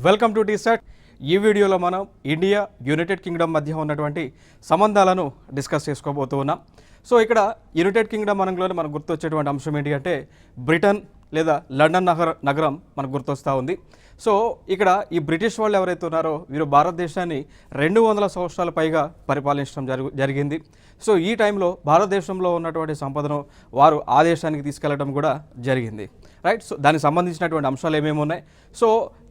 Welcome to T-SAT. ఈ వీడియోలో మనం ఇండియా యునైటెడ్ కింగ్డమ్ మధ్య ఉన్నటువంటి సంబంధాలను డిస్కస్ చేసుకోబోతూ ఉన్నాం. సో ఇక్కడ యునైటెడ్ కింగ్డమ్ అనగానే మనకు గుర్తొచ్చేటువంటి అంశం ఏంటి అంటే బ్రిటన్ లేదా లండన్ నగరం మనకు గుర్తొస్తూ ఉంది. సో ఇక్కడ ఈ బ్రిటిష్ వాళ్ళు ఎవరైతే ఉన్నారో వీరు భారతదేశాన్ని 200 సంవత్సరాల పైగా పరిపాలించడం జరిగింది. సో ఈ టైంలో భారతదేశంలో ఉన్నటువంటి సంపదను వారు ఆ దేశానికి తీసుకెళ్లడం కూడా జరిగింది, రైట్. సో దానికి సంబంధించినటువంటి అంశాలు ఏమేమి ఉన్నాయి. సో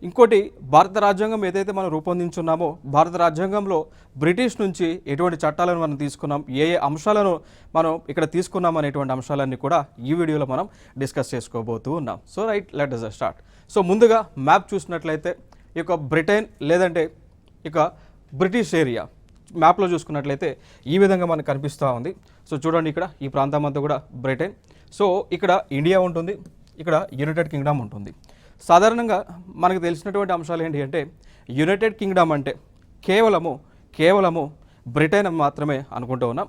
ఇంకోటి, భారత రాజ్యాంగం ఏదైతే మనం రూపొందించున్నామో భారత రాజ్యాంగంలో బ్రిటిష్ నుంచి ఎటువంటి చట్టాలను మనం తీసుకున్నాం, ఏ ఏ అంశాలను మనం ఇక్కడ తీసుకున్నాం అనేటువంటి అంశాలన్నీ కూడా ఈ వీడియోలో మనం డిస్కస్ చేసుకోబోతూ ఉన్నాం. So right, let us start. So ముందుగా మ్యాప్ చూసినట్లయితే ఈ యొక్క బ్రిటన్ లేదంటే ఇక బ్రిటిష్ ఏరియా మ్యాప్లో చూసుకున్నట్లయితే ఈ విధంగా మనకు కనిపిస్తూ ఉంది. సో చూడండి, ఇక్కడ ఈ ప్రాంతం అంతా కూడా బ్రిటన్. సో ఇక్కడ ఇండియా ఉంటుంది, ఇక్కడ యునైటెడ్ కింగ్డమ్ ఉంటుంది. సాధారణంగా మనకు తెలిసినటువంటి అంశాలు ఏంటి అంటే యునైటెడ్ కింగ్డమ్ అంటే కేవలము బ్రిటన్ మాత్రమే అనుకుంటూ ఉన్నాం,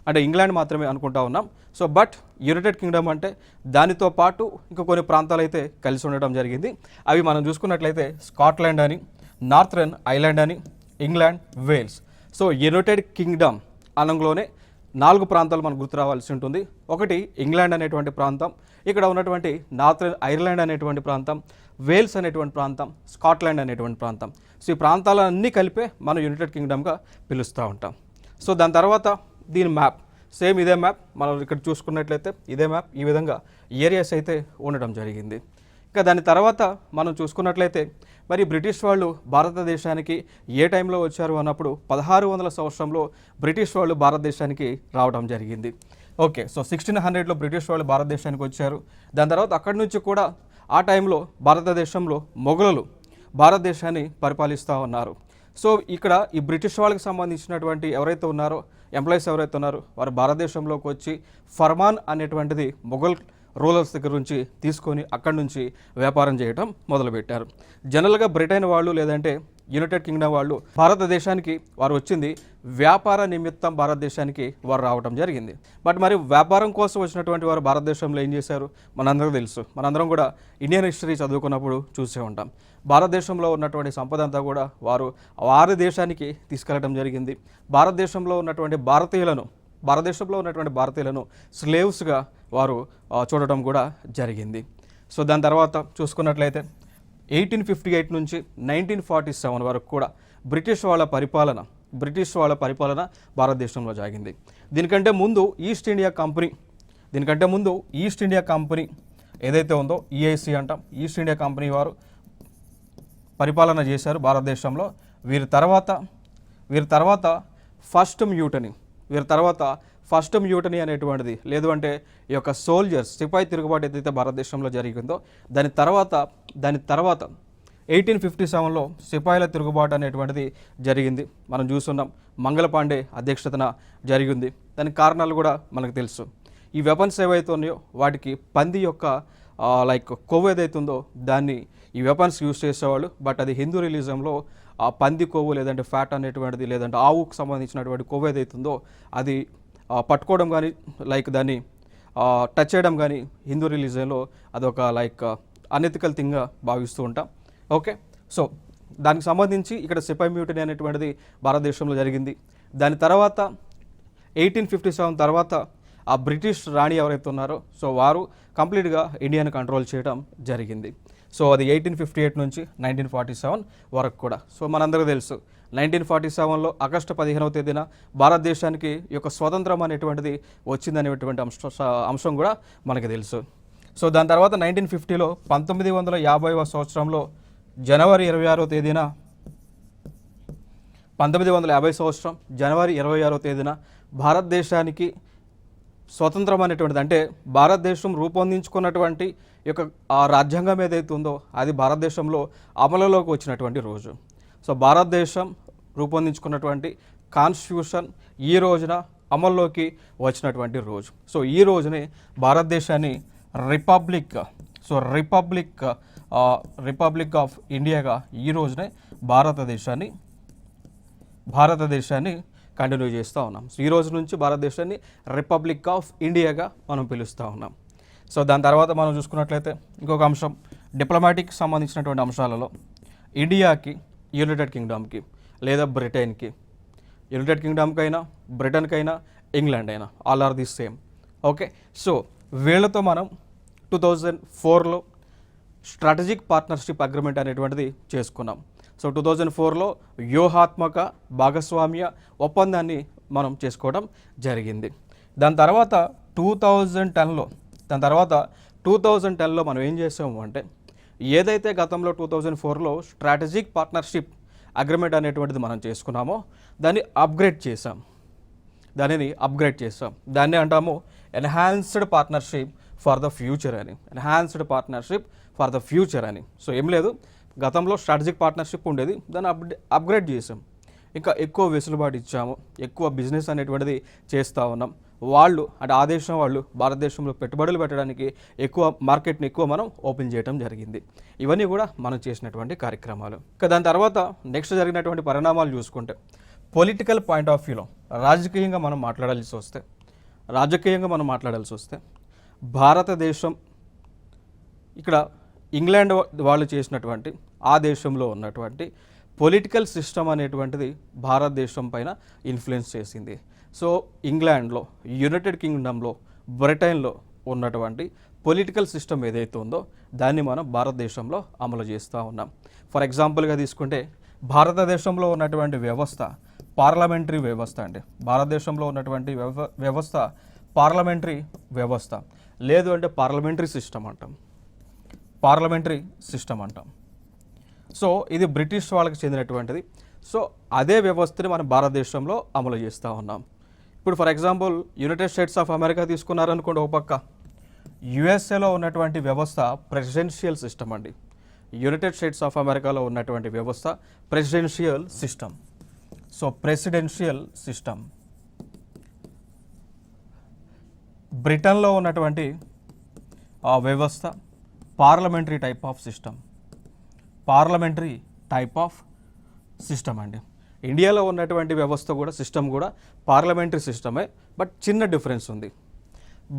అంటే ఇంగ్లాండ్ మాత్రమే అనుకుంటా ఉన్నాం. సో బట్ యునైటెడ్ కింగ్డమ్ అంటే దానితో పాటు ఇంకా కొన్ని ప్రాంతాలు అయితే కలిసి ఉండడం జరిగింది. అవి మనం చూసుకున్నట్లయితే స్కాట్లాండ్ అని, నార్థరన్ ఐలాండ్ అని, England, Wales. So United Kingdom అనంలోనే 4 ప్రాంతాలు మనకు గుర్తు రావాల్సి ఉంటుంది. ఒకటి ఇంగ్లాండ్ అనేటువంటి ప్రాంతం, ఇక్కడ ఉన్నటువంటి నార్థరన్ ఐర్లాండ్ అనేటువంటి ప్రాంతం, వేల్స్ అనేటువంటి ప్రాంతం, స్కాట్లాండ్ అనేటువంటి ప్రాంతం. సో ఈ ప్రాంతాలన్నీ కలిపే మనం యునైటెడ్ కింగ్డమ్గా పిలుస్తూ ఉంటాం. సో దాని తర్వాత దీని మ్యాప్ సేమ్ ఇదే మ్యాప్ మనం ఇక్కడ చూసుకున్నట్లయితే ఇదే మ్యాప్, ఈ విధంగా ఏరియాస్ అయితే ఉండడం జరిగింది. ఇంకా దాని తర్వాత మనం చూసుకున్నట్లయితే మరి బ్రిటిష్ వాళ్ళు భారతదేశానికి ఏ టైంలో వచ్చారు అన్నప్పుడు 1600 సంవత్సరంలో బ్రిటిష్ వాళ్ళు భారతదేశానికి రావడం జరిగింది. ఓకే, సో 1600లో బ్రిటిష్ వాళ్ళు భారతదేశానికి వచ్చారు. దాని తర్వాత అక్కడి నుంచి కూడా ఆ టైంలో భారతదేశంలో మొఘలులు భారతదేశాన్ని పరిపాలిస్తూ ఉన్నారు. సో ఇక్కడ ఈ బ్రిటిష్ వాళ్ళకి సంబంధించినటువంటి ఎవరైతే ఉన్నారో ఎంప్లాయీస్ ఎవరైతే ఉన్నారో వారు భారతదేశంలోకి వచ్చి ఫర్మాన్ అనేటువంటిది మొఘల్ రూలర్స్ దగ్గర నుంచి తీసుకొని అక్కడి నుంచి వ్యాపారం చేయడం మొదలుపెట్టారు. జనరల్గా బ్రిటన్ వాళ్ళు లేదంటే యునైటెడ్ కింగ్డమ్ వాళ్ళు భారతదేశానికి వారు వచ్చింది వ్యాపార నిమిత్తం భారతదేశానికి వారు రావడం జరిగింది. బట్ మరి వ్యాపారం కోసం వచ్చినటువంటి వారు భారతదేశంలో ఏం చేశారు మనందరికీ తెలుసు. మనందరం కూడా ఇండియన్ హిస్టరీ చదువుకున్నప్పుడు చూసే ఉంటాం. భారతదేశంలో ఉన్నటువంటి సంపద అంతా కూడా వారి దేశానికి తీసుకెళ్లడం జరిగింది. భారతదేశంలో ఉన్నటువంటి భారతీయులను స్లేవ్స్గా వారు చూడటం కూడా జరిగింది. సో దాని తర్వాత చూసుకున్నట్లయితే 1858 నుంచి 1947 వరకు కూడా బ్రిటిష్ వాళ్ళ పరిపాలన భారతదేశంలో సాగింది. దీనికంటే ముందు ఈస్ట్ ఇండియా కంపెనీ ఏదైతే ఉందో ఈఐసి అంటాం, ఈస్ట్ ఇండియా కంపెనీ వారు పరిపాలన చేశారు భారతదేశంలో. వీరి తర్వాత ఫస్ట్ మ్యూటనీ అనేటువంటిది, లేదు అంటే ఈ యొక్క సోల్జర్స్ సిపాయి తిరుగుబాటు ఏదైతే భారతదేశంలో జరిగిందో దాని తర్వాత 1857లో సిపాయిల తిరుగుబాటు అనేటువంటిది జరిగింది. మనం చూస్తున్నాం, మంగళపాండే అధ్యక్షతన జరిగింది. దానికి కారణాలు కూడా మనకు తెలుసు. ఈ వెపన్స్ ఏవైతే ఉన్నాయో వాటికి పంది యొక్క కొవ్వు ఏదైతే ఉందో దాన్ని ఈ వెపన్స్ యూజ్ చేసేవాళ్ళు. బట్ అది హిందూ రిలీజంలో ఆ పంది కొవ్వు లేదంటే ఫ్యాట్ అనేటువంటిది లేదంటే ఆవుకు సంబంధించినటువంటి కొవ్వు ఏదైతుందో అది పట్టుకోవడం కానీ దాన్ని టచ్ చేయడం కానీ హిందూ రిలీజన్లో అదొక అనెథికల్ థింగ్గా భావిస్తూ ఉంటాం. ఓకే, సో దానికి సంబంధించి ఇక్కడ సిపాయి మ్యూటనీ అనేటువంటిది భారతదేశంలో జరిగింది. దాని తర్వాత 1857 తర్వాత ఆ బ్రిటిష్ రాణి ఎవరైతే ఉన్నారో సో వారు కంప్లీట్గా ఇండియాను కంట్రోల్ చేయడం జరిగింది. సో అది 1858 నుంచి 1947 వరకు కూడా. సో మనందరికీ తెలుసు 1947లో ఆగస్టు 15వ తేదీన భారతదేశానికి ఈ యొక్క స్వతంత్రం అనేటువంటిది వచ్చిందనేటువంటి అంశం కూడా మనకి తెలుసు. సో దాని తర్వాత 1950లో 1950వ సంవత్సరంలో జనవరి 26వ తేదీన 1950 సంవత్సరం జనవరి 26వ తేదీన భారతదేశానికి స్వతంత్రం అనేటువంటిది, అంటే భారతదేశం రూపొందించుకున్నటువంటి ఈ యొక్క రాజ్యాంగం ఏదైతే ఉందో అది భారతదేశంలో అమలులోకి వచ్చినటువంటి రోజు. సో భారతదేశం రూపొందించుకున్నటువంటి కాన్స్టిట్యూషన్ ఈ రోజున అమల్లోకి వచ్చినటువంటి రోజు. సో ఈ రోజునే భారతదేశాన్ని రిపబ్లిక్ ఆఫ్ ఇండియాగా ఈ రోజునే భారతదేశాన్ని కంటిన్యూ చేస్తూ ఉన్నాం. సో ఈ రోజు నుంచి భారతదేశాన్ని రిపబ్లిక్ ఆఫ్ ఇండియాగా మనం పిలుస్తూ ఉన్నాం. సో దాని తర్వాత మనం చూసుకున్నట్లయితే ఇంకొక అంశం డిప్లొమాటిక్ సంబంధించినటువంటి అంశాలలో ఇండియాకి, యునైటెడ్ కింగ్డమ్కి లేదా బ్రిటన్కి, యునైటెడ్ కింగ్డమ్కి అయినా బ్రిటన్కి అయినా ఇంగ్లాండ్ అయినా all are the same. Okay, so వీళ్ళతో మనం 2004లో స్ట్రాటజిక్ పార్ట్నర్షిప్ అగ్రిమెంట్ అనేటువంటిది చేసుకున్నాం. సో 2004లో వ్యూహాత్మక భాగస్వామ్య ఒప్పందాన్ని మనం చేసుకోవడం జరిగింది. దాని తర్వాత 2010లో మనం ఏం చేసాము అంటే, ఏదైతే గతంలో 2004లో స్ట్రాటజిక్ పార్ట్నర్షిప్ అగ్రిమెంట్ అనేటువంటిది మనం చేసుకున్నామో దాన్ని అప్గ్రేడ్ చేసాం. దాన్ని అంటాము enhanced partnership for the future అని. సో ఏం లేదు, గతంలో స్ట్రాటజిక్ పార్ట్నర్షిప్ ఉండేది, దాన్ని అప్గ్రేడ్ చేసాం. ఇంకా ఎక్కువ వెసులుబాటు ఇచ్చాము, ఎక్కువ బిజినెస్ అనేటువంటిది చేస్తూ ఉన్నాం. వాళ్ళు అంటే ఆ దేశం వాళ్ళు భారతదేశంలో పెట్టుబడులు పెట్టడానికి ఎక్కువ మార్కెట్ని మనం ఓపెన్ చేయడం జరిగింది. ఇవన్నీ కూడా మనం చేసినటువంటి కార్యక్రమాలు. ఇంకా దాని తర్వాత నెక్స్ట్ జరిగినటువంటి పరిణామాలు చూసుకుంటే, పొలిటికల్ పాయింట్ ఆఫ్ వ్యూలో రాజకీయంగా మనం మాట్లాడాల్సి వస్తే భారతదేశం ఇక్కడ ఇంగ్లాండ్ వాళ్ళు చేసినటువంటి ఆ దేశంలో ఉన్నటువంటి పొలిటికల్ సిస్టమ్ అనేటువంటిది భారతదేశం పైన ఇన్ఫ్లుయెన్స్ చేసింది. సో ఇంగ్లాండ్లో, యునైటెడ్ కింగ్డమ్లో, బ్రిటన్లో ఉన్నటువంటి పొలిటికల్ సిస్టమ్ ఏదైతే ఉందో దాన్ని మనం భారతదేశంలో అమలు చేస్తూ ఉన్నాం. ఫర్ ఎగ్జాంపుల్గా తీసుకుంటే, భారతదేశంలో ఉన్నటువంటి వ్యవస్థ పార్లమెంటరీ వ్యవస్థ అండి. భారతదేశంలో ఉన్నటువంటి వ్యవస్థ పార్లమెంటరీ వ్యవస్థ, లేదు అంటే పార్లమెంటరీ సిస్టమ్ అంటాం. సో ఇది బ్రిటిష్ వాళ్ళకి చెందినటువంటిది. సో అదే వ్యవస్థని మనం భారతదేశంలో అమలు చేస్తూ ఉన్నాం. ఇప్పుడు for example United States of America తీసుకున్నారనుకోండి, ఒక పక్క యుఎస్ఏలో ఉన్నటువంటి వ్యవస్థ ప్రెసిడెన్షియల్ సిస్టమ్ అండి. యునైటెడ్ స్టేట్స్ ఆఫ్ అమెరికాలో ఉన్నటువంటి వ్యవస్థ presidential system. So presidential system. బ్రిటన్లో ఉన్నటువంటి వ్యవస్థ పార్లమెంటరీ టైప్ ఆఫ్ సిస్టమ్ అండి. ఇండియాలో ఉన్నటువంటి వ్యవస్థ కూడా సిస్టమ్ కూడా పార్లమెంటరీ సిస్టమే, బట్ చిన్న డిఫరెన్స్ ఉంది.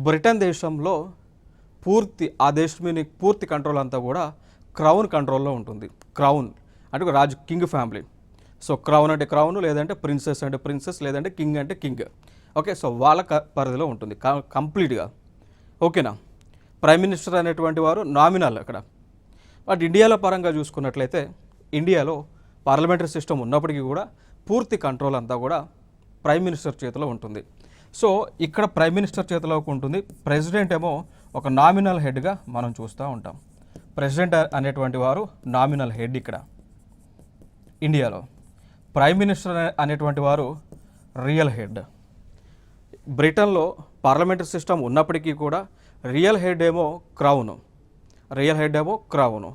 బ్రిటన్ దేశంలో ఆ దేశం మీద పూర్తి కంట్రోల్ అంతా కూడా క్రౌన్ కంట్రోల్లో ఉంటుంది. క్రౌన్ అంటే కింగ్ ఫ్యామిలీ. సో క్రౌన్ అంటే క్రౌన్, లేదంటే ప్రిన్సెస్ అంటే ప్రిన్సెస్, లేదంటే కింగ్ అంటే కింగ్. ఓకే, సో వాళ్ళ పరిధిలో ఉంటుంది కంప్లీట్గా. ఓకేనా. ప్రైమ్ మినిస్టర్ అనేటువంటి వారు నామినల్ అక్కడ. బట్ ఇండియాలో పరంగా చూసుకున్నట్లయితే, ఇండియాలో పార్లమెంటరీ సిస్టమ్ ఉన్నప్పటికీ కూడా పూర్తి కంట్రోల్ అంతా కూడా ప్రైమ్ మినిస్టర్ చేతిలో ఉంటుంది. సో ఇక్కడ ప్రైమ్ మినిస్టర్ చేతిలోకి ఉంటుంది. ప్రెసిడెంట్ ఏమో ఒక నామినల్ హెడ్గా మనం చూస్తూ ఉంటాం. ప్రెసిడెంట్ అనేటువంటి వారు నామినల్ హెడ్ ఇక్కడ ఇండియాలో. ప్రైమ్ మినిస్టర్ అనేటువంటి వారు రియల్ హెడ్. బ్రిటన్లో పార్లమెంటరీ సిస్టమ్ ఉన్నప్పటికీ కూడా రియల్ హెడ్ ఏమో క్రౌను,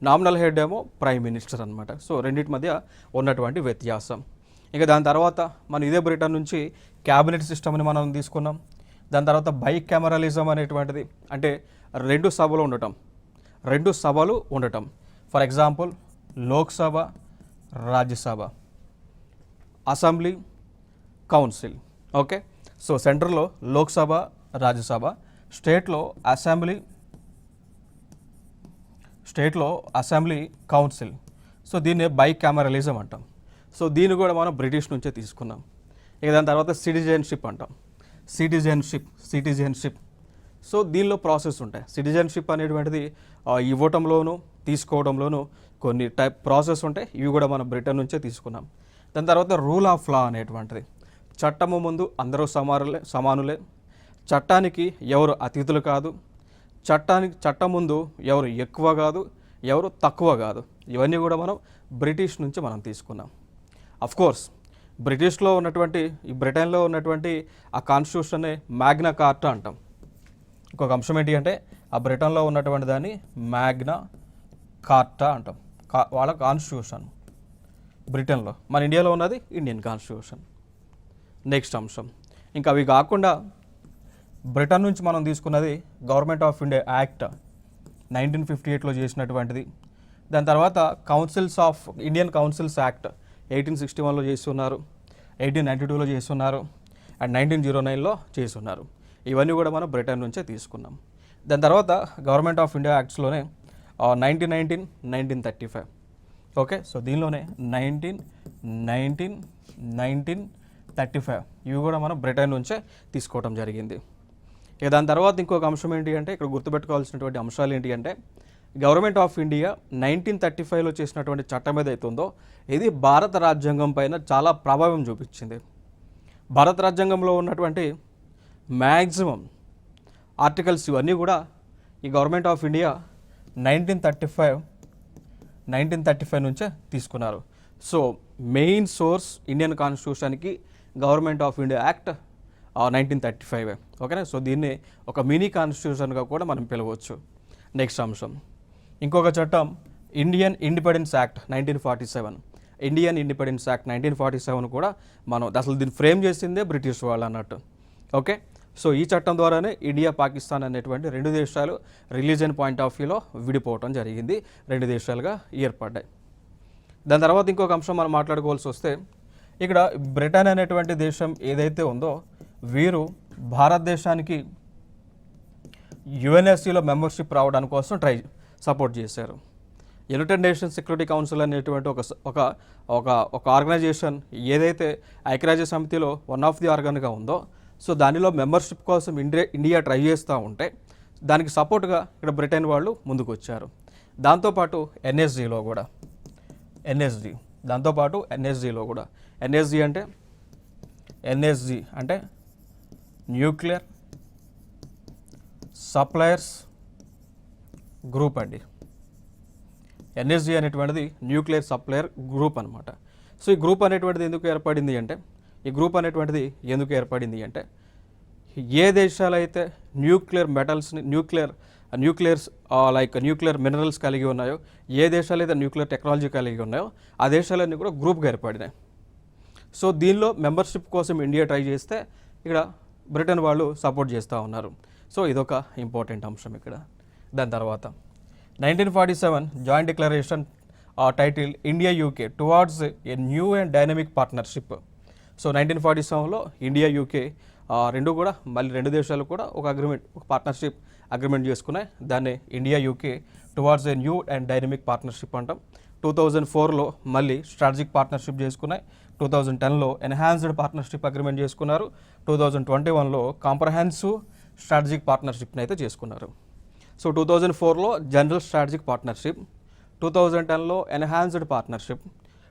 నామినల్ హెడ్ ఏమో ప్రైమ్ మినిస్టర్ అనమాట. సో రెండింటి మధ్య ఉన్నటువంటి వ్యత్యాసం. ఇంకా దాని తర్వాత మనం ఇదే బ్రిటన్ నుంచి క్యాబినెట్ సిస్టమ్ని మనం తీసుకున్నాం. దాని తర్వాత బైకామరలిజం అనేటువంటిది, అంటే రెండు సభలు ఉండటం. For example Lok Sabha, Rajya Sabha, assembly, council. Okay, so సెంట్రల్లో లోక్సభ, రాజ్యసభ, స్టేట్లో అసెంబ్లీ, కౌన్సిల్. సో దీన్ని బైకామరలిజం అంటాం. సో దీన్ని కూడా మనం బ్రిటిష్ నుంచే తీసుకున్నాం. ఇక దాని తర్వాత సిటిజన్షిప్ అంటాం. సిటిజన్షిప్. సో దీనిలో ప్రాసెస్ ఉంటాయి. సిటిజన్షిప్ అనేటువంటిది ఇవ్వటంలోనూ తీసుకోవడంలోనూ కొన్ని టైప్ ప్రాసెస్ ఉంటాయి. ఇవి కూడా మనం బ్రిటన్ నుంచే తీసుకున్నాం. దాని తర్వాత రూల్ ఆఫ్ లా అనేటువంటిది, చట్టము ముందు అందరూ సమానులే, చట్టానికి ఎవరు అతిథులు కాదు, చట్టం ముందు ఎవరు ఎక్కువ కాదు, ఎవరు తక్కువ కాదు. ఇవన్నీ కూడా మనం బ్రిటిష్ నుంచి మనం తీసుకున్నాం. కోర్స్ బ్రిటిష్లో ఉన్నటువంటి బ్రిటన్లో ఉన్నటువంటి ఆ కాన్స్టిట్యూషన్ని మ్యాగ్నా కార్టా అంటాం. ఇంకొక అంశం ఏంటి అంటే, ఆ బ్రిటన్లో ఉన్నటువంటి దాన్ని మ్యాగ్నా కార్టా అంటాం. వాళ్ళ కాన్స్టిట్యూషన్ బ్రిటన్లో. మన ఇండియాలో ఉన్నది ఇండియన్ కాన్స్టిట్యూషన్. నెక్స్ట్ అంశం, ఇంకా అవి కాకుండా బ్రిటన్ నుంచి మనం తీసుకున్నది గవర్నమెంట్ ఆఫ్ ఇండియా యాక్ట్ 1958లో చేసినటువంటిది. దాని తర్వాత ఇండియన్ కౌన్సిల్స్ యాక్ట్ 1861లో చేస్తున్నారు, 1892లో చేస్తున్నారు, అండ్ 1909లో చేస్తున్నారు. ఇవన్నీ కూడా మనం బ్రిటన్ నుంచే తీసుకున్నాం. దాని తర్వాత గవర్నమెంట్ ఆఫ్ ఇండియా యాక్ట్స్లోనే 1919, 1935 ఓకే, సో దీనిలోనే 1935 ఇవి కూడా మనం బ్రిటన్ నుంచే తీసుకోవడం జరిగింది. ఇక దాని తర్వాత ఇంకొక అంశం ఏంటి అంటే ఇక్కడ గుర్తుపెట్టుకోవాల్సినటువంటి అంశాలు ఏంటి అంటే గవర్నమెంట్ ఆఫ్ ఇండియా 1935లో చేసినటువంటి చట్టం ఏదైతే ఉందో ఇది భారత రాజ్యాంగం పైన చాలా ప్రభావం చూపించింది. భారత రాజ్యాంగంలో ఉన్నటువంటి మ్యాక్సిమం ఆర్టికల్స్ ఇవన్నీ కూడా ఈ గవర్నమెంట్ ఆఫ్ ఇండియా 1935 నుంచే తీసుకున్నారు. సో మెయిన్ సోర్స్ ఇండియన్ కాన్స్టిట్యూషన్కి గవర్నమెంట్ ఆఫ్ ఇండియా యాక్ట్ 1935. ఓకేనా, సో దీన్ని ఒక మినీ కాన్స్టిట్యూషన్గా కూడా మనం పిలవచ్చు. నెక్స్ట్ అంశం ఇంకొక చట్టం Indian independence act 1947. Indian independence act 1947 కూడా మనం అసలు దీన్ని ఫ్రేమ్ చేసిందే బ్రిటిష్ వాళ్ళు అన్నట్టు. ఓకే, సో ఈ చట్టం ద్వారానే ఇండియా పాకిస్తాన్ అనేటువంటి రెండు దేశాలు రిలీజియన్ పాయింట్ ఆఫ్ వ్యూలో విడిపోవటం జరిగింది, రెండు దేశాలుగా ఏర్పడ్డాయి. దాని తర్వాత ఇంకొక అంశం మనం మాట్లాడుకోవాల్సి వస్తే ఇక్కడ బ్రిటన్ అనేటువంటి దేశం ఏదైతే ఉందో వీరు భారతదేశానికి యుఎన్ఎస్సిలో మెంబర్షిప్ రావడానికి కోసం సపోర్ట్ చేశారు. యునైటెడ్ నేషన్స్ సెక్యూరిటీ కౌన్సిల్ అనేటువంటి ఒక ఆర్గనైజేషన్ ఏదైతే ఐక్యరాజ్య సమితిలో వన్ ఆఫ్ ది ఆర్గన్గా ఉందో సో దానిలో మెంబర్షిప్ కోసం ఇండియా ట్రై చేస్తూ ఉంటే దానికి సపోర్ట్గా ఇక్కడ బ్రిటన్ వాళ్ళు ముందుకు వచ్చారు. దాంతోపాటు ఎన్ఎస్జీలో కూడా ఎన్ఎస్జీ అంటే న్యూక్లియర్ సప్లయర్స్ గ్రూప్ అండి. ఎన్ఎస్జీ అనేటువంటిది న్యూక్లియర్ సప్లయర్ గ్రూప్ అనమాట. సో ఈ గ్రూప్ అనేటువంటిది ఎందుకు ఏర్పడింది అంటే ఏ దేశాలు అయితే న్యూక్లియర్ మెటల్స్ని న్యూక్లియర్ మినరల్స్ కలిగి ఉన్నాయో, ఏ దేశాలు అయితే న్యూక్లియర్ టెక్నాలజీ కలిగి ఉన్నాయో ఆ దేశాలన్నీ కూడా గ్రూప్గా ఏర్పడినాయి. సో దీనిలో మెంబర్షిప్ కోసం ఇండియా ట్రై చేస్తే ఇక్కడ బ్రిటన్ వాళ్ళు సపోర్ట్ చేస్తూ ఉన్నారు. సో ఇదొక ఇంపార్టెంట్ అంశం ఇక్కడ. దాని తర్వాత 1947 joint declaration title India UK towards a new and dynamic partnership. So 1947లో ఇండియా యూకే రెండు దేశాలు కూడా ఒక పార్ట్నర్షిప్ అగ్రిమెంట్ చేసుకున్నాయి. దాన్ని India UK towards a new and dynamic partnership అంటాం. 2004లో మళ్ళీ స్ట్రాటజిక్ పార్ట్నర్షిప్ చేసుకున్నాయి. 2010లో ఎన్హాన్స్డ్ పార్ట్నర్షిప్ అగ్రిమెంట్ చేసుకున్నారు. 2021లో కాంప్రహెన్సివ్ స్ట్రాటజిక్ పార్ట్నర్షిప్ని అయితే చేసుకున్నారు. సో 2004లో జనరల్ స్ట్రాటజిక్ పార్ట్నర్షిప్, 2010లో ఎన్హాన్స్డ్ పార్ట్నర్షిప్,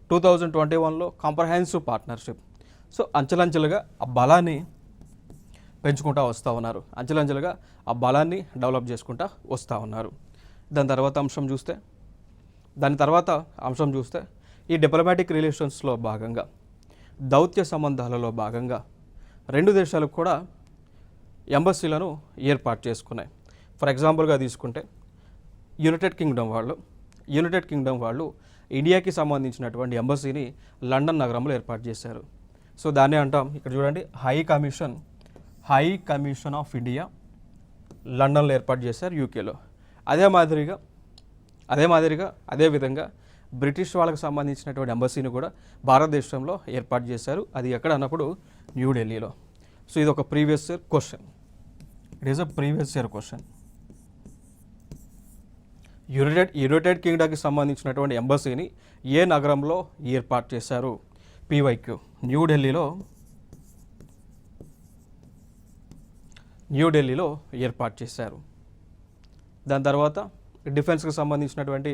2021లో కాంప్రహెన్సివ్ పార్ట్నర్షిప్. సో అంచెలంచెలుగా ఆ బలాన్ని పెంచుకుంటూ వస్తూ ఉన్నారు, ఆ బలాన్ని డెవలప్ చేసుకుంటూ వస్తూ ఉన్నారు. దాని తర్వాత అంశం చూస్తే ఈ డిప్లొమాటిక్ రిలేషన్స్లో భాగంగా, దౌత్య సంబంధాలలో భాగంగా రెండు దేశాలకు కూడా ఎంబసీలను ఏర్పాటు చేసుకున్నాయి. ఫర్ ఎగ్జాంపుల్గా తీసుకుంటే యునైటెడ్ కింగ్డమ్ వాళ్ళు ఇండియాకి సంబంధించినటువంటి ఎంబసీని లండన్ నగరంలో ఏర్పాటు చేశారు. సో దాన్ని అంటాం, ఇక్కడ చూడండి, హై కమిషన్ ఆఫ్ ఇండియా లండన్లో ఏర్పాటు చేశారు యూకేలో. అదే విధంగా బ్రిటిష్ వాళ్ళకి సంబంధించినటువంటి ఎంబసీని కూడా భారతదేశంలో ఏర్పాటు చేశారు. అది ఎక్కడ అన్నప్పుడు న్యూఢిల్లీలో. సో ఇది ఒక ప్రీవియస్ ఇయర్ క్వశ్చన్. యునైటెడ్ కింగ్డమ్కి సంబంధించినటువంటి ఎంబసీని ఏ నగరంలో ఏర్పాటు చేశారు? పీవైక్యూ న్యూఢిల్లీలో ఏర్పాటు చేశారు. దాని తర్వాత డిఫెన్స్కి సంబంధించినటువంటి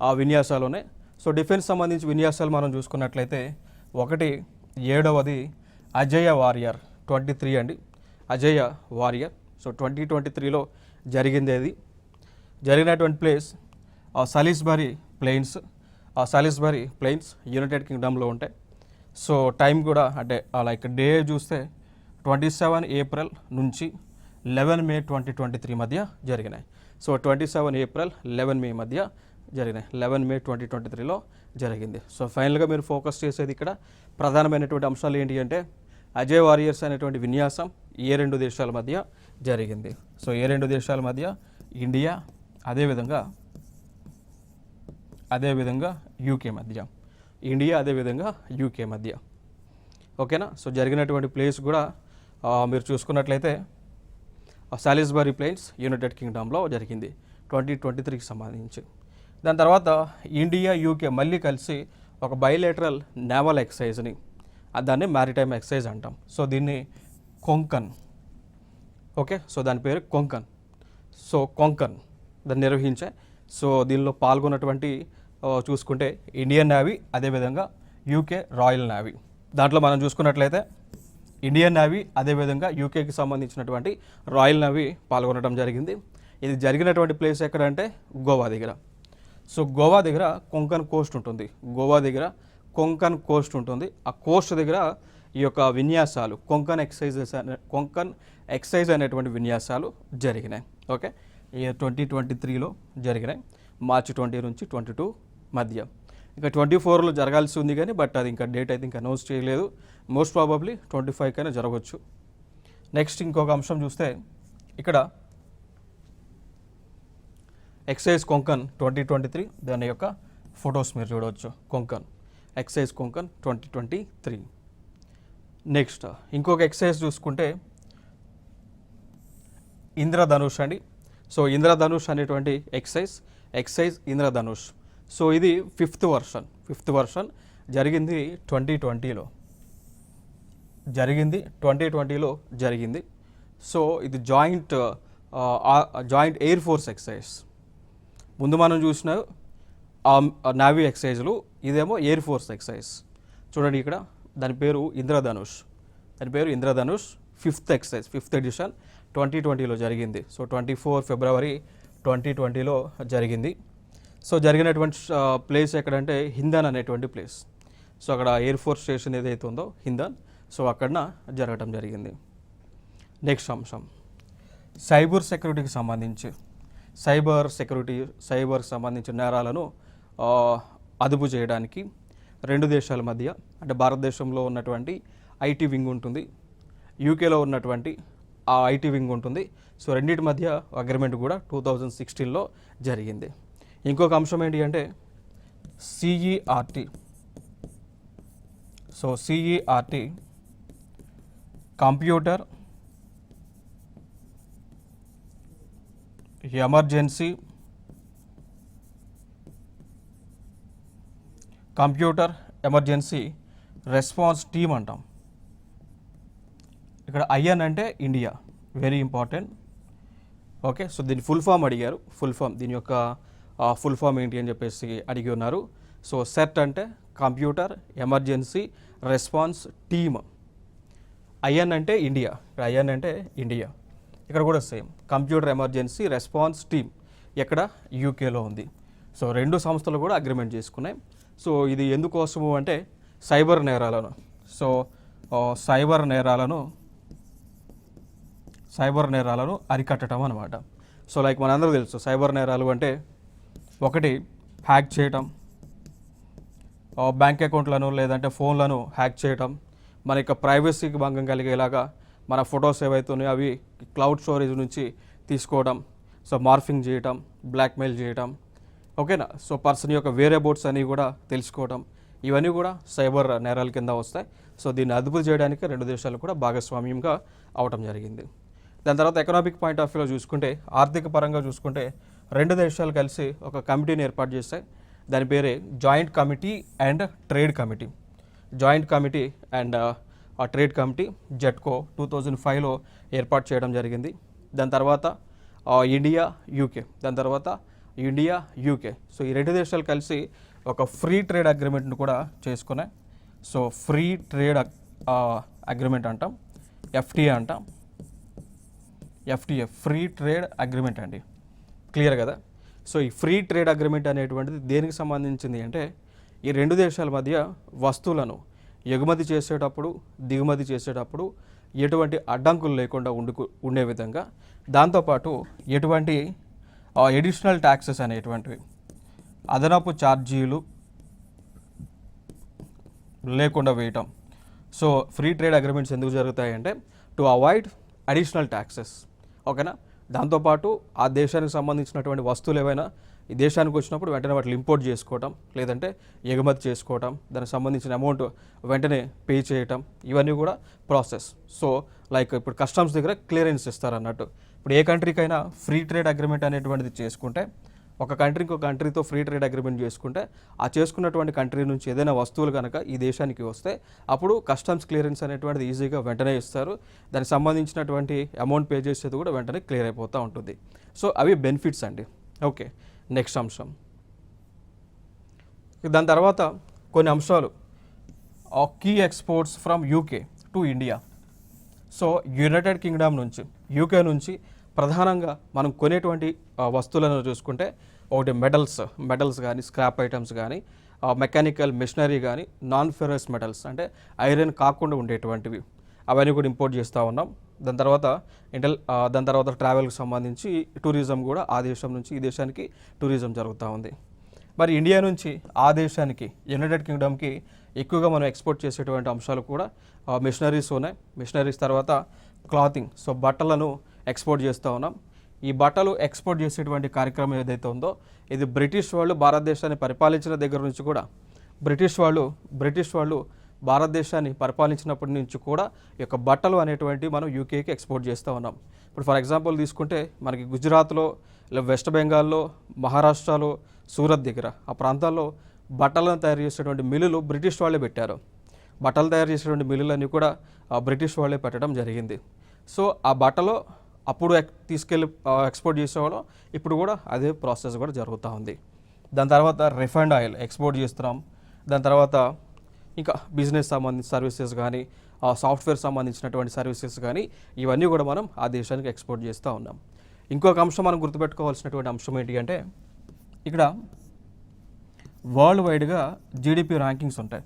ఆ విన్యాసాలునే. సో డిఫెన్స్ సంబంధించి విన్యాసాలు మనం చూసుకున్నట్లయితే 7వది అజేయ వారియర్ 23 అండి, అజేయ వారియర్. సో 2023లో జరిగినటువంటి ప్లేస్ సాలిస్బరీ ప్లెయిన్స్ యునైటెడ్ కింగ్డమ్లో ఉంటాయి. సో టైం కూడా అంటే డే చూస్తే 27 ఏప్రిల్ నుంచి 11 మే 2023 మధ్య జరిగినాయి. సో 27 ఏప్రిల్ 11 మే మధ్య జరిగినాయి. 11 మే 2023లో జరిగింది. సో ఫైనల్గా మీరు ఫోకస్ చేసేది ఇక్కడ ప్రధానమైనటువంటి అంశాలు ఏంటి అంటే అజయ్ వారియర్స్ అనేటువంటి విన్యాసం ఏ రెండు దేశాల మధ్య జరిగింది. సో ఏ రెండు దేశాల మధ్య? ఇండియా అదేవిధంగా యూకే మధ్య. ఓకేనా? సో జరిగినటువంటి ప్లేస్ కూడా మీరు చూసుకున్నట్లయితే సాలిస్బరీ ప్లెయిన్స్ యునైటెడ్ కింగ్డమ్లో జరిగింది 2023కి సంబంధించి. దాని తర్వాత ఇండియా యూకే మళ్ళీ కలిసి ఒక బైలేటరల్ నేవల్ ఎక్సర్సైజ్ని దాన్ని మ్యారిటైమ్ ఎక్సర్సైజ్ అంటాం. సో దీన్ని కొంకన్, ఓకే, సో దాని పేరు కొంకన్. సో కొంకన్ దాన్ని నిర్వహించే. సో దీనిలో పాల్గొన్నటువంటి చూసుకుంటే ఇండియన్ నేవీ, అదేవిధంగా యూకే రాయల్ నేవీ. దాంట్లో మనం చూసుకున్నట్లయితే ఇండియన్ నేవీ అదేవిధంగా యూకేకి సంబంధించినటువంటి రాయల్ నేవీ పాల్గొనడం జరిగింది. ఇది జరిగినటువంటి ప్లేస్ ఎక్కడంటే గోవా దగ్గర. సో గోవా దగ్గర కొంకన్ కోస్ట్ ఉంటుంది. గోవా దగ్గర కొంకన్ కోస్ట్ ఉంటుంది. ఆ కోస్ట్ దగ్గర ఈ యొక్క విన్యాసాలు కొంకన్ ఎక్సైజ్ అనేటువంటి విన్యాసాలు జరిగినాయి. ఓకే, ఈ 2023లో జరిగినాయి, మార్చి 20 నుంచి 22 మధ్య. ఇంకా 24లో జరగాల్సి ఉంది కానీ బట్ అది ఇంకా డేట్ అయితే ఇంకా అనౌన్స్ చేయలేదు. మోస్ట్ ప్రాబబ్లీ 25 కైనా జరగవచ్చు. నెక్స్ట్ ఇంకొక అంశం చూస్తే ఇక్కడ ఎక్సైజ్ కొంకన్ 2023 దాని యొక్క ఫొటోస్ మీరు చూడవచ్చు. కొంకన్ ఎక్సైజ్ కొంకన్ 2023. నెక్స్ట్ ఇంకొక ఎక్సైజ్ చూసుకుంటే ఇంద్రధనుష్ అండి. సో ఇంద్రధనుష్ అనేటువంటి ఎక్సైజ్ ఇంద్రధనుష్. సో ఇది ఫిఫ్త్ వర్షన్ జరిగింది 2020లో జరిగింది. సో ఇది జాయింట్ ఎయిర్ ఫోర్స్ ఎక్సైజ్. ముందు మనం చూసిన నావీ ఎక్సైజ్లు, ఇదేమో ఎయిర్ ఫోర్స్ ఎక్సైజ్. చూడండి ఇక్కడ దాని పేరు ఇంద్రధనుష్. ఫిఫ్త్ ఎడిషన్ 2020లో జరిగింది. సో 24 ఫిబ్రవరి 2020లో జరిగింది. సో జరిగినటువంటి ప్లేస్ ఎక్కడంటే హిందన్ అనేటువంటి ప్లేస్. సో అక్కడ ఎయిర్ ఫోర్స్ స్టేషన్ ఏదైతే ఉందో హిందన్, సో అక్కడ జరగటం జరిగింది. నెక్స్ట్ అంశం సైబర్ సెక్యూరిటీకి సంబంధించి సైబర్ సంబంధించిన నేరాలను అదుపు చేయడానికి రెండు దేశాల మధ్య, అంటే భారతదేశంలో ఉన్నటువంటి ఐటీ వింగ్ ఉంటుంది, యూకేలో ఉన్నటువంటి ఆ ఐటీ వింగ్ ఉంటుంది. సో రెండింటి మధ్య అగ్రిమెంట్ కూడా 2016లో జరిగింది. ఇంకొక అంశం ఏంటి అంటే CERT. So CERT computer emergency response team అంటాం. ఇక్కడ ఐఎన్ అంటే India, very important. Okay, so దీని ఫుల్ ఫామ్ అడిగారు. దీని యొక్క ఫుల్ ఫామ్ ఏంటి అని చెప్పేసి అడిగి ఉన్నారు. సో సెట్ అంటే computer emergency response team. IN అంటే ఇండియా, ఇక్కడ కూడా same computer emergency response team ఎక్కడ యూకేలో ఉంది. సో రెండు సంస్థలు కూడా అగ్రిమెంట్ చేసుకున్నాయి. సో ఇది ఎందుకోసము అంటే సైబర్ నేరాలను అరికట్టడం అనమాట. సో లైక్ మనందరూ తెలుసు సైబర్ నేరాలు అంటే ఒకటి హ్యాక్ చేయటం, బ్యాంక్ అకౌంట్లను లేదంటే ఫోన్లను హ్యాక్ చేయటం, మన యొక్క ప్రైవసీకి భంగం కలిగేలాగా మన ఫొటోస్ ఏవైతే ఉన్నాయో అవి క్లౌడ్ స్టోరేజ్ నుంచి తీసుకోవడం, సో మార్ఫింగ్ చేయటం, బ్లాక్మెయిల్ చేయటం, ఓకేనా. సో పర్సన్ యొక్క వేరియబోట్స్ అని కూడా తెలుసుకోవడం, ఇవన్నీ కూడా సైబర్ నేరాల కింద వస్తాయి. సో దీన్ని అదుపు చేయడానికి రెండు దేశాలు కూడా భాగస్వామ్యంగా అవటం జరిగింది. దాని తర్వాత ఎకనామిక్ పాయింట్ ఆఫ్ వ్యూలో చూసుకుంటే, ఆర్థిక పరంగా చూసుకుంటే రెండు దేశాలు కలిసి ఒక కమిటీని ఏర్పాటు చేస్తాయి. దాని పేరే joint committee and trade committee JETCO 2005లో ఏర్పాటు చేయడం జరిగింది. దాని తర్వాత ఇండియా యూకే సో ఈ రెండు దేశాలు కలిసి ఒక ఫ్రీ ట్రేడ్ అగ్రిమెంట్ను కూడా చేసుకున్నాయి. సో ఫ్రీ ట్రేడ్ అగ్రిమెంట్ అంటాం, ఎఫ్టీఏ ఫ్రీ ట్రేడ్ అగ్రిమెంట్ అండి, క్లియర్ కదా. సో ఈ ఫ్రీ ట్రేడ్ అగ్రిమెంట్ అనేటువంటిది దేనికి సంబంధించింది అంటే ఈ రెండు దేశాల మధ్య వస్తువులను ఎగుమతి చేసేటప్పుడు దిగుమతి చేసేటప్పుడు ఎటువంటి అడ్డంకులు లేకుండా ఉండే విధంగా, దాంతోపాటు ఎటువంటి ఎడిషనల్ ట్యాక్సెస్ అనేటువంటివి అదనపు ఛార్జీలు లేకుండా వేయటం. సో ఫ్రీ ట్రేడ్ అగ్రిమెంట్స్ ఎందుకు జరుగుతాయంటే టు అవాయిడ్ అడిషనల్ ట్యాక్సెస్, ఓకేనా. దాంతోపాటు ఆ దేశానికి సంబంధించినటువంటి వస్తువులు ఏవైనా ఈ దేశానికి వచ్చినప్పుడు వెంటనే వాటిని ఇంపోర్ట్ చేసుకోవటం, లేదంటే ఎగుమతి చేసుకోవటం, దానికి సంబంధించిన అమౌంట్ వెంటనే పే చేయటం, ఇవన్నీ కూడా ప్రాసెస్. సో లైక్ ఇప్పుడు కస్టమ్స్ దగ్గర క్లియరెన్స్ ఇస్తారు అన్నట్టు. ఇప్పుడు ఏ కంట్రీకైనా ఫ్రీ ట్రేడ్ అగ్రిమెంట్ అనేటువంటిది చేసుకుంటే ఒక కంట్రీ ఇంకో కంట్రీతో ఫ్రీ ట్రేడ్ అగ్రిమెంట్ చేసుకుంటే ఆ చేసుకున్నటువంటి కంట్రీ నుంచి ఏదైనా వస్తువులు కనుక ఈ దేశానికి వస్తే అప్పుడు కస్టమ్స్ క్లియరెన్స్ అనేటువంటిది ఈజీగా వెంటనే ఇస్తారు. దానికి సంబంధించినటువంటి అమౌంట్ పే చేసేది కూడా వెంటనే క్లియర్ అయిపోతూ ఉంటుంది. సో అవి బెనిఫిట్స్ అండి. ఓకే, నెక్స్ట్ అంశం. దాని తర్వాత కొన్ని అంశాలు, key exports from UK to India. So United Kingdom నుంచి, యూకే నుంచి ప్రధానంగా మనం కొనేటువంటి వస్తువులను చూసుకుంటే ఒకటి మెటల్స్ కానీ, స్క్రాప్ ఐటమ్స్ కానీ, మెకానికల్ మెషినరీ కానీ, నాన్ ఫెరస్ మెటల్స్ అంటే ఐరన్ కాకుండా ఉండేటువంటివి అవన్నీ కూడా ఇంపోర్ట్ చేస్తూ ఉన్నాం. దాని తర్వాత ట్రావెల్కి సంబంధించి టూరిజం కూడా ఆ దేశం నుంచి ఈ దేశానికి టూరిజం జరుగుతూ ఉంది. మరి ఇండియా నుంచి ఆ దేశానికి యునైటెడ్ కింగ్డమ్కి ఎక్కువగా మనం ఎక్స్పోర్ట్ చేసేటువంటి అంశాలు కూడా మిషనరీస్ ఉన్నాయి. మిషనరీస్ తర్వాత క్లాతింగ్, సో బట్టలను ఎక్స్పోర్ట్ చేస్తూ ఉన్నాం. ఈ బట్టలు ఎక్స్పోర్ట్ చేసేటువంటి కార్యక్రమం ఏదైతే ఉందో ఇది బ్రిటిష్ వాళ్ళు భారతదేశాన్ని పరిపాలించిన దగ్గర నుంచి కూడా బ్రిటిష్ వాళ్ళు భారతదేశాన్ని పరిపాలించినప్పటి నుంచి కూడా ఈ యొక్క బట్టలు అనేటువంటి మనం యూకేకి ఎక్స్పోర్ట్ చేస్తూ ఉన్నాం. ఇప్పుడు ఫర్ ఎగ్జాంపుల్ తీసుకుంటే మనకి గుజరాత్లో, వెస్ట్ బెంగాల్లో, మహారాష్ట్రలో, సూరత్ దగ్గర ఆ ప్రాంతాల్లో బట్టలను తయారు చేసేటువంటి మిల్లులు బ్రిటిష్ వాళ్ళే పెట్టారు. బట్టలు తయారు చేసేటువంటి మిల్లులన్నీ కూడా బ్రిటిష్ వాళ్ళే పెట్టడం జరిగింది. సో ఆ బట్టలో అప్పుడు తీసుకెళ్ళి ఎక్స్పోర్ట్ చేసేవాళ్ళం, ఇప్పుడు కూడా అదే ప్రాసెస్ కూడా జరుగుతూ ఉంది. దాని తర్వాత రిఫైండ్ ఆయిల్ ఎక్స్పోర్ట్ చేస్తున్నాం. దాని తర్వాత ఇంకా బిజినెస్ సంబంధించిన సర్వీసెస్ కానీ, సాఫ్ట్వేర్ సంబంధించినటువంటి సర్వీసెస్ కానీ ఇవన్నీ కూడా మనం ఆ దేశానికి ఎక్స్పోర్ట్ చేస్తూ ఉన్నాం. ఇంకొక అంశం మనం గుర్తుపెట్టుకోవాల్సినటువంటి అంశం ఏంటి అంటే ఇక్కడ వరల్డ్ వైడ్గా జీడిపి ర్యాంకింగ్స్ ఉంటాయి.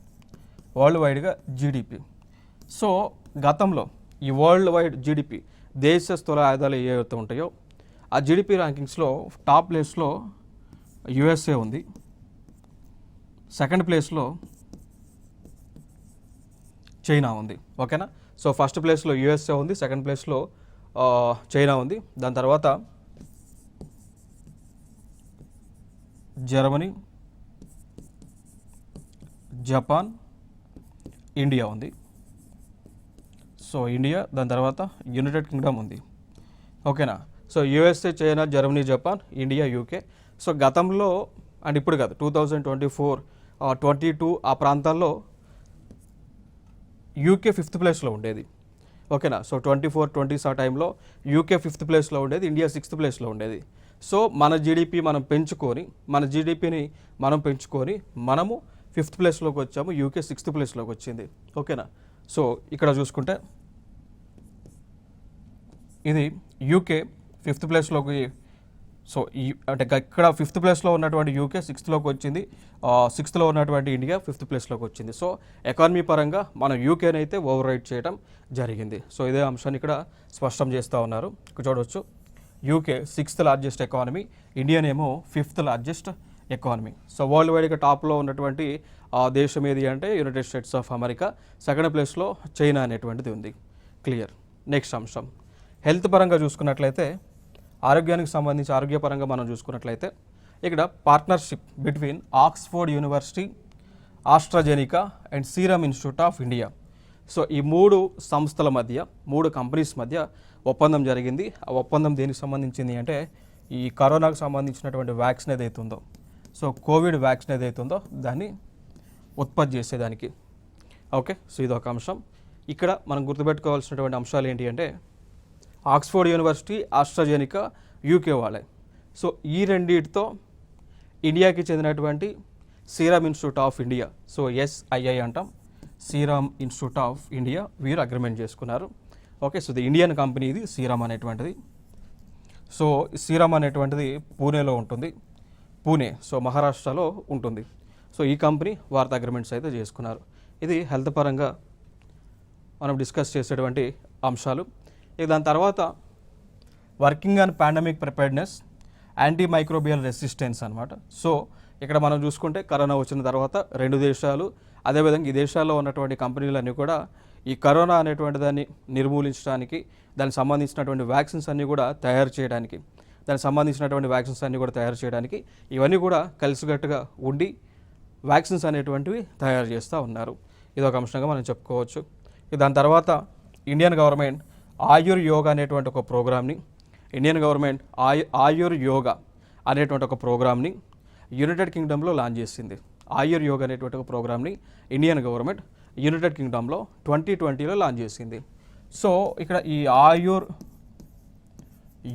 వరల్డ్ వైడ్గా జీడిపి. సో గతంలో ఈ వరల్డ్ వైడ్ జీడిపి దేశ స్థూల ఆదాయాలు ఏవైతే ఉంటాయో ఆ జీడిపి ర్యాంకింగ్స్లో టాప్ ప్లేస్లో యుఎస్ఏ ఉంది. సెకండ్ ప్లేస్లో చైనా ఉంది. ఓకేనా. సో ఫస్ట్ ప్లేస్లో యుఎస్ఏ ఉంది, సెకండ్ ప్లేస్లో చైనా ఉంది. దాని తర్వాత జర్మనీ, జపాన్, ఇండియా ఉంది. సో ఇండియా, దాని తర్వాత యునైటెడ్ కింగ్డమ్ ఉంది. ఓకేనా. So USA, China, Germany, Japan, India, UK. So గతంలో అండ్ ఇప్పుడు కాదు 2024, 22 ఆ ప్రాంతాల్లో యూకే 5th ప్లేస్లో ఉండేది. ఓకేనా. సో 24, 20 ఆ టైంలో యూకే 5th ప్లేస్లో ఉండేది, ఇండియా 6th ప్లేస్లో ఉండేది. సో మన జీడిపి మనం పెంచుకొని మనము 5th ప్లేస్లోకి వచ్చాము, యూకే 6th ప్లేస్లోకి వచ్చింది. ఓకేనా. సో ఇక్కడ చూసుకుంటే ఇది యూకే 5th ప్లేస్లోకి, సో అంటే ఇక్కడ 5th ప్లేస్లో ఉన్నటువంటి యూకే 6thలోకి వచ్చింది, 6thలో ఉన్నటువంటి ఇండియా 5th ప్లేస్లోకి వచ్చింది. సో ఎకానమీ పరంగా మనం యూకేని అయితే ఓవర్ రైడ్ చేయడం జరిగింది. సో ఇదే అంశాన్ని ఇక్కడ స్పష్టం చేస్తూ ఉన్నారు. ఇక్కడ చూడవచ్చు UK 6th largest economy, Indian ఏమో 5th largest economy. So world వైడ్గా టాప్లో ఉన్నటువంటి దేశం ఏది అంటే United States of America, second ప్లేస్లో చైనా అనేటువంటిది ఉంది. క్లియర్. నెక్స్ట్ అంశం హెల్త్ పరంగా చూసుకున్నట్లయితే, ఆరోగ్యానికి సంబంధించి ఆరోగ్యపరంగా మనం చూసుకున్నట్లయితే ఇక్కడ partnership between Oxford university, AstraZeneca and serum institute of India. So ఈ 3 సంస్థల మధ్య, 3 కంపెనీస్ మధ్య ఒప్పందం జరిగింది. ఆ ఒప్పందం దేనికి సంబంధించింది అంటే ఈ కరోనాకు సంబంధించినటువంటి వ్యాక్సిన్ ఏదైతే ఉందో, సో కోవిడ్ వ్యాక్సిన్ ఏదైతే ఉందో దాన్ని ఉత్పత్తి చేసేదానికి. ఓకే. సో ఇది ఒక అంశం. ఇక్కడ మనం గుర్తుపెట్టుకోవాల్సినటువంటి అంశాలు ఏంటి అంటే ఆక్స్ఫోర్డ్ యూనివర్సిటీ, ఆస్ట్రాజెనికా యూకే వాళ్ళే. సో ఈ రెండింటితో ఇండియాకి చెందినటువంటి serum institute of India, so SII అంటాం, సీరమ్ ఇన్స్టిట్యూట్ ఆఫ్ ఇండియా, వీరు అగ్రిమెంట్ చేసుకున్నారు. ఓకే. సో ఇది ఇండియన్ కంపెనీ, ఇది సీరమ్ అనేటువంటిది. సో సీరమ్ అనేటువంటిది పూణేలో ఉంటుంది, పూణే, సో మహారాష్ట్రలో ఉంటుంది. సో ఈ కంపెనీ వారితో అగ్రిమెంట్స్ అయితే చేసుకున్నారు. ఇది హెల్త్ పరంగా మనం డిస్కస్ చేసేటువంటి అంశాలు. ఇక దాని తర్వాత working on pandemic preparedness, anti microbial resistance అనమాట. సో ఇక్కడ మనం చూసుకుంటే కరోనా వచ్చిన తర్వాత 2 దేశాలు, అదేవిధంగా ఈ దేశాల్లో ఉన్నటువంటి కంపెనీలన్నీ కూడా ఈ కరోనా అనేటువంటి దాన్ని నిర్మూలించడానికి, దానికి సంబంధించినటువంటి వ్యాక్సిన్స్ అన్నీ కూడా తయారు చేయడానికి, ఇవన్నీ కూడా కలిసికట్టుగా ఉండి వ్యాక్సిన్స్ అనేటువంటివి తయారు చేస్తూ ఉన్నారు. ఇది ఒక అంశంగా మనం చెప్పుకోవచ్చు. దాని తర్వాత ఇండియన్ గవర్నమెంట్ ఆయుర్ యోగా అనేటువంటి ఒక ప్రోగ్రామ్ని, ఇండియన్ గవర్నమెంట్ ఆయుర్ యోగా అనేటువంటి ఒక ప్రోగ్రామ్ని యునైటెడ్ కింగ్డమ్లో లాంచ్ చేసింది. ఆయుర్ యోగా అనేటువంటి ఒక ప్రోగ్రామ్ని ఇండియన్ గవర్నమెంట్ యునైటెడ్ కింగ్డమ్లో 2020లో లాంచ్ చేసింది. సో ఇక్కడ ఈ ఆయుర్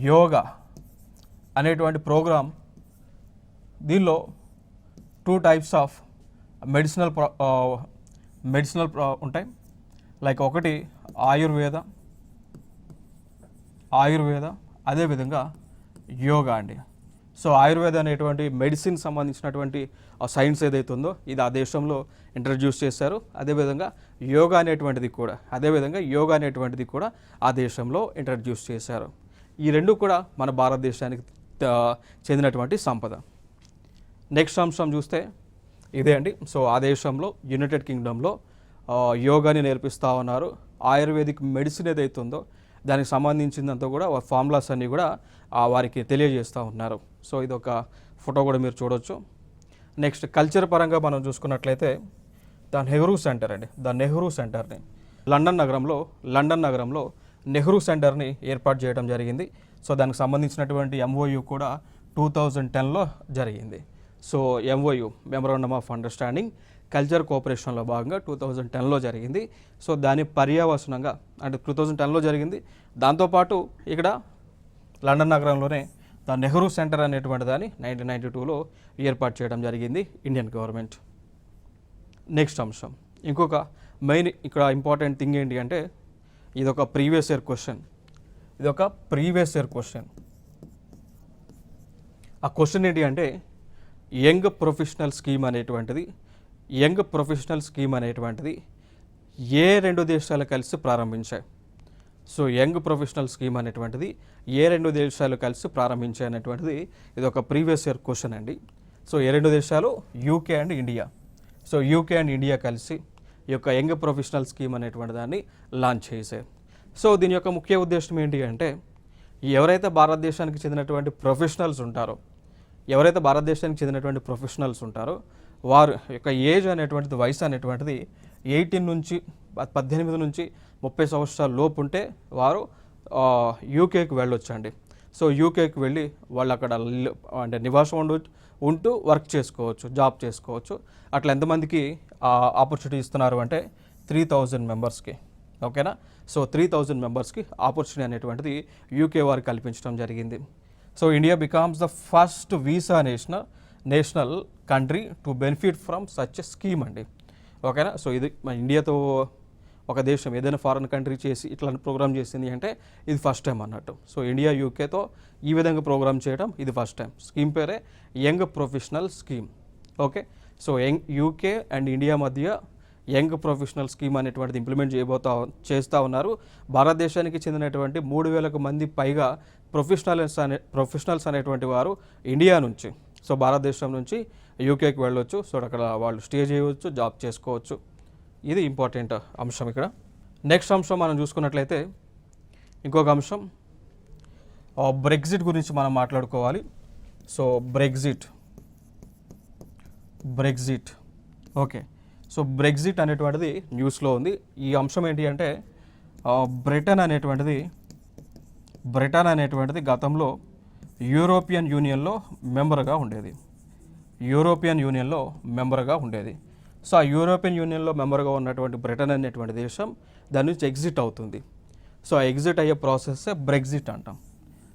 యోగా అనేటువంటి ప్రోగ్రామ్ దీనిలో 2 types ఆఫ్ మెడిసినల్ ఉంటాయి. లైక్ ఒకటి ఆయుర్వేద అదేవిధంగా యోగా అండి. సో ఆయుర్వేద అనేటువంటి మెడిసిన్ సంబంధించినటువంటి సైన్స్ ఏదైతే ఉందో ఇది ఆ దేశంలో ఇంట్రడ్యూస్ చేశారు. అదేవిధంగా యోగా అనేటువంటిది కూడా ఆ దేశంలో ఇంట్రడ్యూస్ చేశారు. ఈ రెండు కూడా మన భారతదేశానికి చెందినటువంటి సంపద. నెక్స్ట్ అంశం చూస్తే ఇదే అండి. సో ఆ దేశంలో యునైటెడ్ కింగ్డమ్లో యోగాని నేర్పిస్తూ ఉన్నారు. ఆయుర్వేదిక్ మెడిసిన్ ఏదైతే ఉందో దానికి సంబంధించిందంతా కూడా ఫార్ములాస్ అన్నీ కూడా వారికి తెలియజేస్తూ ఉన్నారు. సో ఇది ఒక ఫోటో కూడా మీరు చూడొచ్చు. నెక్స్ట్ కల్చర్ పరంగా మనం చూసుకున్నట్లయితే ద నెహ్రూ సెంటర్ అండి. ద నెహ్రూ సెంటర్ని లండన్ నగరంలో నెహ్రూ సెంటర్ని ఏర్పాటు చేయడం జరిగింది. సో దానికి సంబంధించినటువంటి MOU కూడా 2010లో జరిగింది. So MOU memorandum of understanding culture కోఆపరేషన్లో భాగంగా 2010లో జరిగింది. సో దాని పర్యవసనంగా అంటే 2010లో జరిగింది. దాంతోపాటు ఇక్కడ లండన్ నగరంలోనే ద నెహ్రూ సెంటర్ అనేటువంటి దాన్ని 1992లో ఏర్పాటు చేయడం జరిగింది ఇండియన్ గవర్నమెంట్. నెక్స్ట్ అంశం ఇంకొక మెయిన్ ఇక్కడ ఇంపార్టెంట్ థింగ్ ఏంటి అంటే ఇదొక ప్రీవియస్ ఇయర్ క్వశ్చన్. ఆ క్వశ్చన్ ఏంటి అంటే యంగ్ ప్రొఫెషనల్ స్కీమ్ అనేటువంటిది ఏ రెండు దేశాలు కలిసి ప్రారంభించాయి? సో యంగ్ ప్రొఫెషనల్ స్కీమ్ అనేటువంటిది ఏ రెండు దేశాలు కలిసి ప్రారంభించాయి అనేటువంటిది ఇది ఒక ప్రీవియస్ ఇయర్ క్వశ్చన్ అండి. సో ఏ రెండు దేశాలు? UK and India. So UK and India కలిసి ఈ యొక్క యంగ్ ప్రొఫెషనల్ స్కీమ్ అనేటువంటి దాన్ని లాంచ్ చేశారు. సో దీని యొక్క ముఖ్య ఉద్దేశం ఏంటి అంటే ఎవరైతే భారతదేశానికి చెందినటువంటి ప్రొఫెషనల్స్ ఉంటారో వారు యొక్క ఏజ్ అనేటువంటిది వయసు అనేటువంటిది 18 నుంచి 30 సంవత్సరాల లోపు ఉంటే వారు UKకి వెళ్ళొచ్చండి. సో UKకి వెళ్ళి వాళ్ళు అక్కడ అంటే నివాసం ఉంటూ వర్క్ చేసుకోవచ్చు, జాబ్ చేసుకోవచ్చు. అట్లా ఎంతమందికి ఆపర్చునిటీ ఇస్తున్నారు అంటే 3000 మెంబర్స్కి. ఓకేనా? సో 3000 మెంబర్స్కి ఆపర్చునిటీ అనేటువంటిది UK వారికి కల్పించడం జరిగింది. So India becomes the first visa national country to benefit from such a scheme అండి. ఓకేనా? సో ఇది మన ఇండియాతో ఒక దేశం ఏదైనా ఫారెన్ కంట్రీ చేసి ఇట్లాంటి ప్రోగ్రామ్ చేసింది అంటే ఇది ఫస్ట్ టైం అన్నట్టు. సో ఇండియా UKతో ఈ విధంగా ప్రోగ్రామ్ చేయడం ఇది ఫస్ట్ టైం. స్కీమ్ పేరే young professional scheme. Okay. So UK and India మధ్య యంగ్ ప్రొఫెషనల్ స్కీమ్ అనేటువంటిది ఇంప్లిమెంట్ చేస్తూ ఉన్నారు. భారతదేశానికి చెందినటువంటి 3000 మంది పైగా ప్రొఫెషనల్స్ అనేటువంటి వారు ఇండియా నుంచి, సో భారతదేశం నుంచి UKకి వెళ్ళొచ్చు. సో అక్కడ వాళ్ళు స్టే చేయవచ్చు, జాబ్ చేసుకోవచ్చు. ఇది ఇంపార్టెంట్ అంశం ఇక్కడ. నెక్స్ట్ అంశం మనం చూసుకున్నట్లయితే ఇంకొక అంశం బ్రెగ్జిట్ గురించి మనం మాట్లాడుకోవాలి. So Brexit okay. So Brexit అనేటువంటిది న్యూస్లో ఉంది. ఈ అంశం ఏంటి అంటే బ్రిటన్ అనేటువంటిది గతంలో యూరోపియన్ యూనియన్లో మెంబర్గా ఉండేది. సో ఆ యూరోపియన్ యూనియన్లో మెంబర్గా ఉన్నటువంటి బ్రిటన్ అనేటువంటి దేశం దాని నుంచి ఎగ్జిట్ అవుతుంది. సో ఆ ఎగ్జిట్ అయ్యే ప్రాసెస్సే బ్రెగ్జిట్ అంటాం.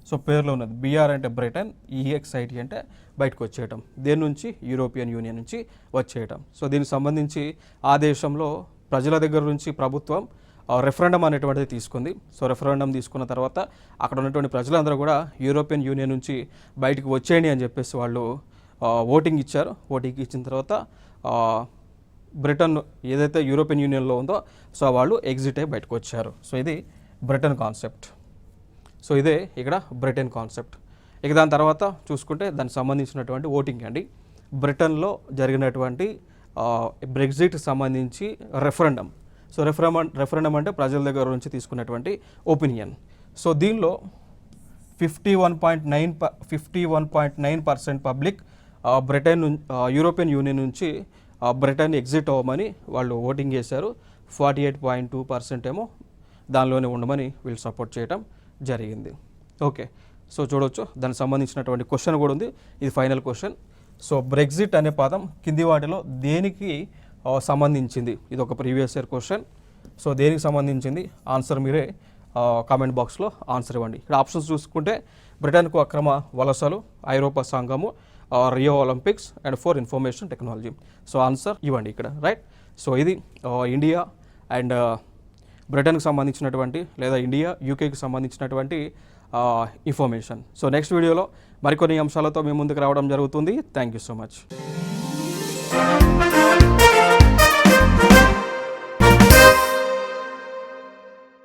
సో పేరులో ఉన్నది BR అంటే బ్రిటన్, EXIT అంటే బయటకు వచ్చేయటం. దేని నుంచి? యూరోపియన్ యూనియన్ నుంచి వచ్చేయటం. సో దీనికి సంబంధించి ఆ దేశంలో ప్రజల దగ్గర నుంచి ప్రభుత్వం రెఫరెండం అనేటువంటిది తీసుకుంది. సో రెఫరెండం తీసుకున్న తర్వాత అక్కడ ఉన్నటువంటి ప్రజలందరూ కూడా యూరోపియన్ యూనియన్ నుంచి బయటకు వచ్చేయండి అని చెప్పేసి వాళ్ళు ఓటింగ్ ఇచ్చారు. ఓటింగ్ ఇచ్చిన తర్వాత బ్రిటన్ ఏదైతే యూరోపియన్ యూనియన్లో ఉందో సో వాళ్ళు ఎగ్జిట్ అయ్యి బయటకు వచ్చారు. సో ఇది బ్రిటన్ కాన్సెప్ట్. సో ఇదే ఇక్కడ బ్రిటన్ కాన్సెప్ట్. ఇక దాని తర్వాత చూసుకుంటే దానికి సంబంధించినటువంటి ఓటింగ్ అండి. బ్రిటన్లో జరిగినటువంటి బ్రెగ్జిట్ సంబంధించి రెఫరెండం. సో రెఫరెండం అంటే ప్రజల దగ్గర నుంచి తీసుకున్నటువంటి ఒపీనియన్. సో దీనిలో 51.9% పబ్లిక్ యూరోపియన్ యూనియన్ నుంచి బ్రిటన్ ఎగ్జిట్ అవ్వమని వాళ్ళు ఓటింగ్ చేశారు. 48.2% ఏమో దానిలోనే ఉండమని వీళ్ళు సపోర్ట్ చేయటం జరిగింది. ఓకే. సో చూడొచ్చు దానికి సంబంధించినటువంటి క్వశ్చన్ కూడా ఉంది. ఇది ఫైనల్ క్వశ్చన్. సో బ్రెగ్జిట్ అనే పదం కింది వాటిలో దేనికి సంబంధించింది? ఇది ఒక ప్రీవియస్ ఇయర్ క్వశ్చన్. సో దేనికి సంబంధించింది ఆన్సర్ మీరే కామెంట్ బాక్స్లో ఆన్సర్ ఇవ్వండి. ఇక్కడ ఆప్షన్స్ చూసుకుంటే బ్రిటన్కు అక్రమ వలసలు, ఐరోపా సంఘము, Rio Olympics and for information technology. So answer ఇవ్వండి ఇక్కడ, రైట్. సో ఇది ఇండియా అండ్ బ్రిటన్కి సంబంధించినటువంటి లేదా ఇండియా యూకేకి సంబంధించినటువంటి ఇన్ఫర్మేషన్. సో నెక్స్ట్ వీడియోలో మరికొన్ని అంశాలతో మీ ముందుకు రావడం జరుగుతుంది. Thank you so much.